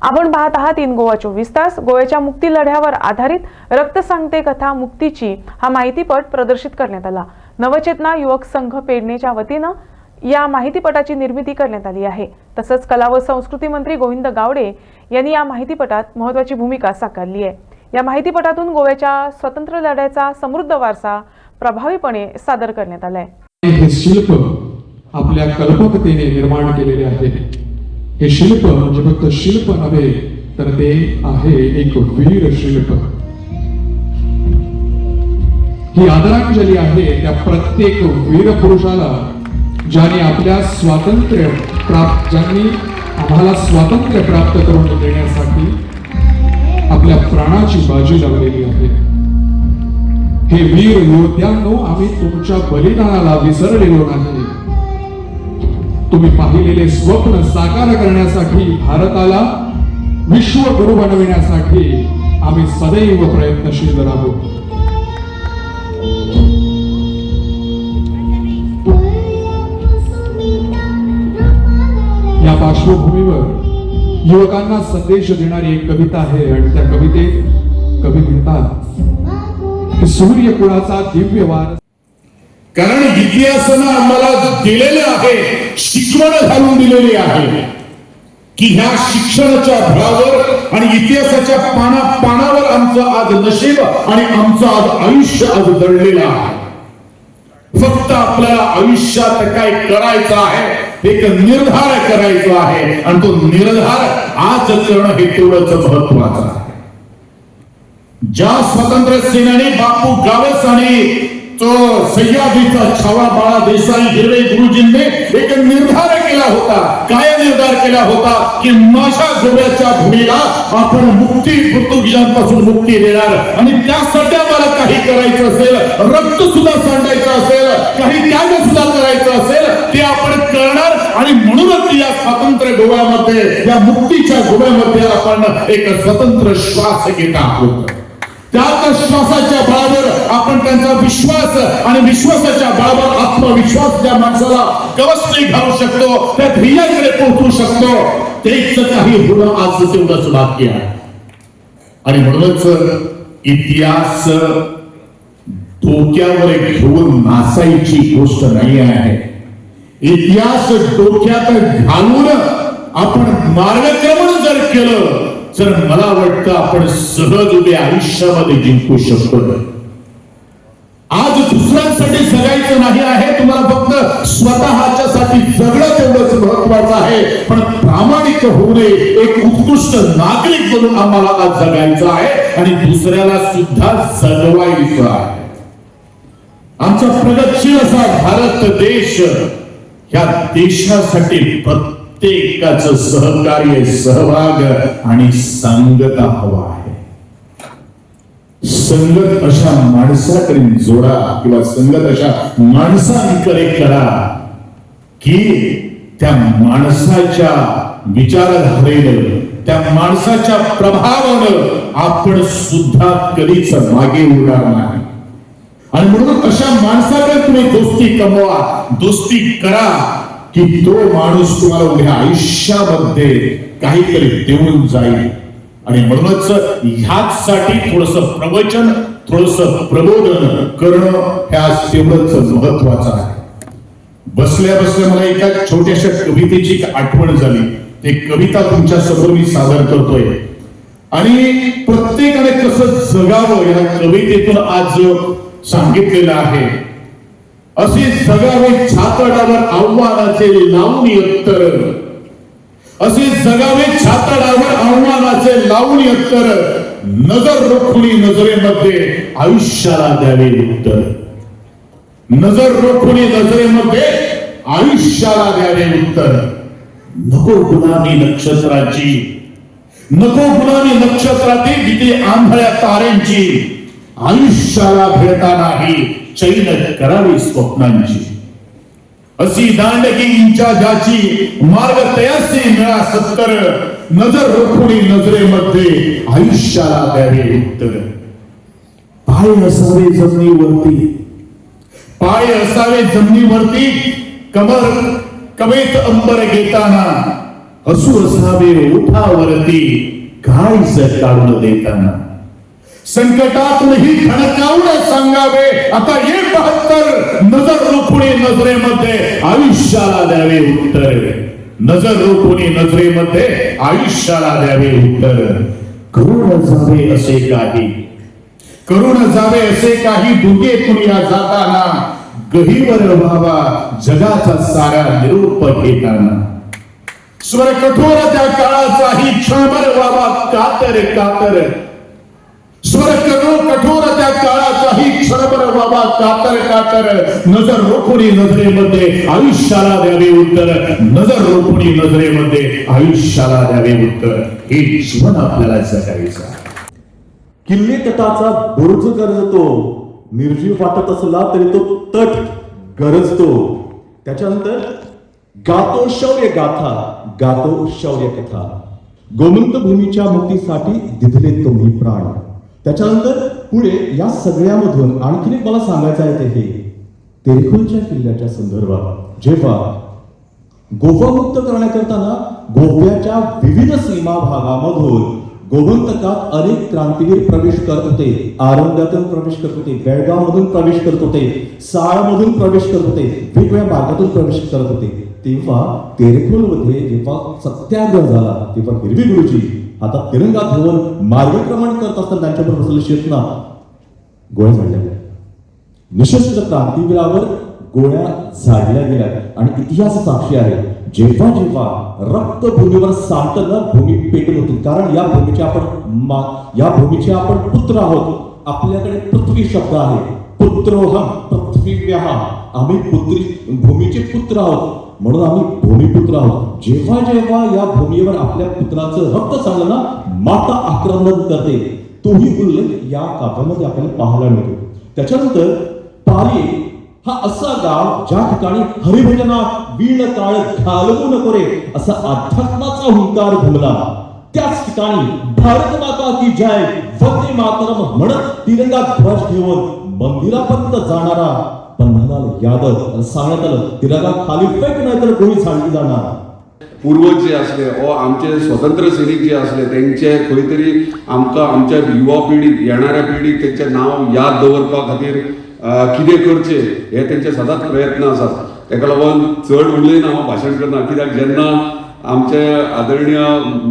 आपण पाहत आहात इन गोवा 24 तास. गोव्याच्या मुक्ती लढ्यावर आधारित रक्त सांगते कथा मुक्तीची हा माहितीपट प्रदर्शित करण्यात आला. नवचेतना युवक संघ पेडणेच्या वतीनं या माहितीपटाची निर्मिती करण्यात आली आहे. तसंच कला व संस्कृती मंत्री गोविंद गावडे यांनी या माहितीपटात महत्त्वाची भूमिका साकारली आहे. या माहितीपटातून गोव्याच्या स्वातंत्र्य लढ्याचा समृद्ध वारसा प्रभावीपणे सादर करण्यात आलाय. हे शिल्प आपल्या कल्पकतेने निर्माण केलेले आहे. हे शिल्प म्हणजे फक्त शिल्प नव्हे तर ते आहे एक वीर शिल्प. ही आदरांजली आहे त्या प्रत्येक वीर पुरुषाला ज्यांनी आम्हाला स्वातंत्र्य प्राप्त करून देण्यासाठी आपल्या प्राणाची बाजी लावलेली आहे. हे वीर योद्ध्यांनो, आम्ही तुमच्या बलिदानाला विसरलेलो नाही. तुम्ही पाहिलेले स्वप्न साकार करण्यासाठी, भारताला विश्वगुरु बनविण्यासाठी आम्ही सदैव प्रयत्नशील राहू. या पार्श्वभूमीवर युवकांना संदेश देणारी एक कविता आहे आणि त्या कवितेत कवी म्हणतात की सूर्य कुळाचा दिव्य वार. कारण इतिहासानं आम्हाला दिलेले आहे, शिकवण घालून दिलेली आहे की ह्या शिक्षणाच्या बळावर आणि इतिहासाच्या पानावर आमचं आज नशीब आणि आमचं आज आयुष्य आज दडलेलं आहे. फक्त आपल्याला आयुष्यात काय करायचं आहे, एक निर्धार करायचा आहे आणि तो निर्धार आज करणं हे तेवढंच महत्वाचं आहे. ज्या स्वातंत्र्य सेनानी बापू गावस आणि तो सह्याद्रीचा छावा बाळा देसाई हिरवे गुरुजींनी एक निर्धार केला होता. काय निर्धार केला होता की माझ्या गोव्याच्या भूमीला आपण पोर्तुगीजांपासून मुक्ती देणार आणि त्यासाठी आम्हाला काही करायचं असेल, रक्त सुद्धा सांडायचं असेल, काही त्याग सुद्धा करायचं असेल ते आपण करणार. आणि म्हणूनच या स्वातंत्र्य गोव्यामध्ये, या मुक्तीच्या गोव्यामध्ये आपण एक स्वतंत्र श्वास घेत आहोत. त्याच श्वासाच्या बळावर आपण त्यांचा विश्वास आणि विश्वासाच्या बळावर आत्मविश्वास ज्या माणसाला गवसणी घालू शकतो, त्या ध्येयाकडे पोहोचू शकतो, तेच काही होणं आज तेवढंच बाकी आहे. आणि म्हणूनच इतिहास डोक्यावर घेऊन नाचायची गोष्ट नाही आहे. इतिहास डोक्यात घालून आपण मार्गक्रमण जर केलं तर मला वाटतं आपण सहज उद्या आयुष्यामध्ये जिंकू शकतो. आज दुसऱ्यांसाठी जगायचं नाही आहे, तुम्हाला फक्त स्वतःच्यासाठी जगणं तेवढंच महत्वाचं आहे. पण प्रामाणिक होणे, एक उत्कृष्ट नागरिक बनून आम्हाला आज जगायचं आहे आणि दुसऱ्याला सुद्धा जगवायचं आहे. आमचा प्रगतशील असा भारत देश, या देशासाठी प्रत्येकाचं सहकार्य, सहभाग आणि संगता हवा आहे. संगत अशा माणसाकडे जोडा किंवा संगत अशा माणसांकडे करा की त्या माणसाच्या विचारधारेनं, त्या माणसाच्या प्रभावानं आपण सुद्धा कधीच मागे उडणार नाही. आणि म्हणून अशा माणसाकडे तुम्ही दोस्ती कमवा, दोस्ती करा की तो माणूस तुम्हाला उद्या आयुष्यामध्ये काहीतरी देऊन जाईल. आणि म्हणूनच ह्याचसाठी थोडस प्रवचन, थोडस प्रबोधन करणं हे आज तेवढंच महत्वाचं आहे. बसल्या बसल्या मला एका छोट्याशा कवितेची आठवण झाली. ते कविता तुमच्या समोर मी सादर करतोय. आणि प्रत्येकाने कसं जगावं या कवितेतून आज सांगितलेलं आहे. असे जगावे छातडावर आव्हानाचे लावून उत्तर, असे जगावे छातडावर आव्हानाचे लावून उत्तर, नजर रोखुनी नजरेमध्ये आयुष्याला द्यावे उत्तर. नजर रोखुनी नजरेमध्ये आयुष्याला द्यावे उत्तर. नको गुलामी नक्षत्राची, नको गुलामी नक्षत्राची, भीती आंधळ्या ताऱ्यांची, आयुष्याला भेटतानाही चैन करावी स्वप्नांची. अशी दांडकी इंचा ज्याची, मार्ग तयासी मिळा सत्तर, नजर रोखुनी नजरेमध्ये आयुष्याला द्यावे उत्तर. पाय असावे जमिनीवरती, पाय असावे जमिनीवरती, कमर कवेत अंबर घेताना हसू असावे ओठावरती काळीज काढून देताना, संकटातूनही खणकावून सांगावे आता ये 72, नजर रोखुनी नजरेमध्ये आयुष्याला द्यावे उत्तर, नजर रोखुनी नजरेमध्ये आयुष्याला द्यावे उत्तर. करून जावे असे काही, करून जावे असे काही डोकेतून या जाताना, गहिवर व्हावा जगाचा सारा निरोप घेताना. स्वर कठोर त्या काळाचाही क्षणभर व्हावा कातर कातर, स्वर कठोर त्या काळाचाही क्षणभर व्हावा कातर कातर. नजर रोखुनी नजरेमध्ये आयुष्याला द्यावे उत्तर, नजर रोखुनी नजरेमध्ये आयुष्याला द्यावे उत्तर. हे जीवन आपल्याला जगायचं. किल्ले तटाचा बुरुज गरजतो, निर्जीव वाटत असला तरी तो तट गरजतो. त्याच्यानंतर गातो शौर्य गाथा, गातो शौर्य कथा, गोमंत भूमीच्या मुक्तीसाठी दिधले तुम्ही प्राण. त्याच्यानंतर पुढे या सगळ्यामधून आणखीन एक मला सांगायचं आहे ते हे तेरेखोलच्या किल्ल्याच्या संदर्भात. जेव्हा गोवा मुक्त करण्याकरता गोव्याच्या विविध सीमा भागामधून गोमंतकात अनेक क्रांतीवीर प्रवेश करत होते, आरंगातून प्रवेश करत होते, बेळगाव मधून प्रवेश करत होते, साळमधून प्रवेश करत होते, वेगवेगळ्या मार्गातून प्रवेश करत होते. तेव्हा तेरेखोलमध्ये जेव्हा सत्याग्रह झाला तेव्हा हिरवी गुरुजी आता तिरंगा धरून मार्गक्रमण करत असताना त्यांच्याबरोबर बसलेले शेतना गोळ्या झाडल्या गेल्या. निशस्त्र क्रांतीवीरावर गोळ्या झाडल्या गेल्या आणि इतिहास साक्षी आहे. जेव्हा जेव्हा रक्तभूमीवर सांडतं भूमी पेटून होती. कारण या भूमीचे आपण पुत्र आहोत. आपल्याकडे पृथ्वी शब्द आहे, पुत्रोहम पृथ्वीव्यः, आम्ही भूमीचे पुत्र आहोत म्हणून आम्ही भूमिपुत्र आहोत. जेव्हा जेव्हा या भूमीवर आपल्या पुत्राचं रक्त सांगलं ना, माता आक्रमण करते. तोही उल्लेख या काव्यामध्ये आपल्याला पाहायला मिळतो. त्याच्यानंतर पाली हा असा गाव ज्या ठिकाणी हरिभजनात वीण काळ घालवू नको रे असा अध्यात्माचा हुंकार घुमला. त्याच ठिकाणी भारत माता की जय वंदे मातरम म्हणत तिरंगा ध्वज घेऊन मंदिरापर्यंत जाणारा पन्नालाल यादव सांगण्यात आलं तिरंगा खाली फेक नाही तर गोळी झाडली जाणार. पूर्वज जे असले व आमचे स्वतंत्र सैनिक जे असले त्यांचे खंय तरी आमकां आमच्या युवा पिढीक येणाऱ्या पिढीक त्यांचे नाव याद दवरपा खातीर कितें करचें हे तेंचे सदांच प्रयत्न आसात. ताका लागून चड उलयना हांव भाशण करना, कित्याक जेन्ना आमचे आदरणीय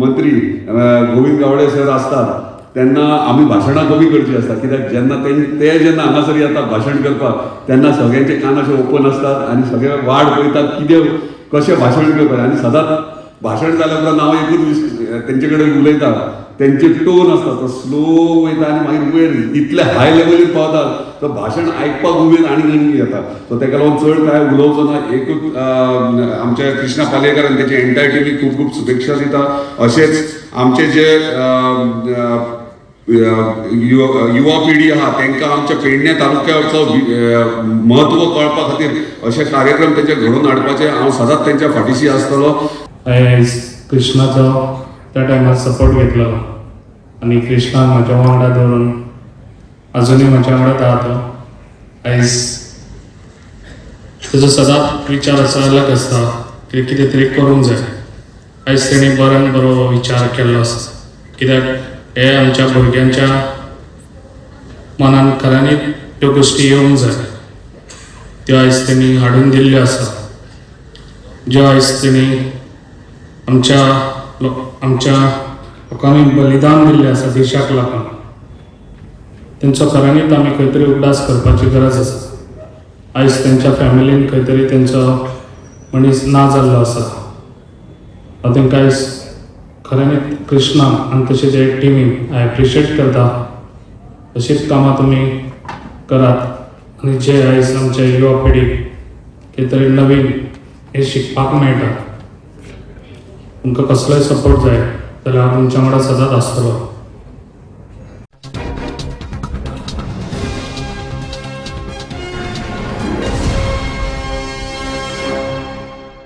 मंत्री गोविंद गावडे सर असतात तेन्ना आमी भाशणां कमी करची आसता. कित्याक जेन्ना ते जेन्ना हांगासर येतात भाशण करपाक तेन्ना सगळ्यांचे कान अशे ओपन असतात आनी सगळे वाट पळयतात कितें कशें भाशण करपाचें. आनी सदांच भाशण जाल्या उपरांत हांव एकूच तेंचे कडेन उलयता, तेंचे टोन आसता तो स्लो वयता आनी मागीर वयर इतले हाय लेवलीर पावतात तो भाशण आयकपाक उमेद आनी येता. सो ताका लागून चड कांय उलोवचो ना. एकूच आमच्या कृष्णा पालयेकरान तेचे एंटायर टिमीक खूब खूब शुभेच्छा दिता. अशेंच आमचे जे युवा पिढी आहा तांकां आमच्या पेडणे तालुक्याचो महत्व कळपा खातीर अशे कार्यक्रम तेंचे घडोवन हाडपाचे हांव सदांच तेंच्या फाटीशी आसतलो. कृष्णाचो त्या टायमार सपोर्ट घेतलो आनी कृष्णाक म्हज्या वांगडा दवरून अजुनूय म्हज्या वांगडा आहा तो. आयज तेजो सदांच विचार आसा अलग आसता की कितें तरी करूंक जाय. आयज तेणी बऱ्यान बरो विचार केल्लो आसा कित्याक हे आमच्या भुरग्यांच्या मनान खऱ्यांनी त्यो गोश्टी येवंक जाय. त्यो आयज तेणी हाडून दिल्ल्यो आसा. ज्यो आयज तेणी आमच्या लोकांनी बलिदान दिल्लें आसा देशाक लागून तेंचो खऱ्यांनीच आमी खंय तरी उगडास करपाची गरज आसा. आयज तेंच्या फॅमिलीन खंय तरी तेंचो मनीस ना जाल्लो आसा. हांव तेंकां आयज खऱ्यांनीच कृष्णा आनी तशेंच हे टिमीक आय एप्रिशिएट करता. अशीच कामां तुमी करात आनी जे आयज आमच्या युवा पिढीक कितें तरी नवीन हे शिकपाक मेळटा. तुमकां कसलोय सपोर्ट जाय जाल्यार हांव तुमच्या वांगडा सदांच आसतलो.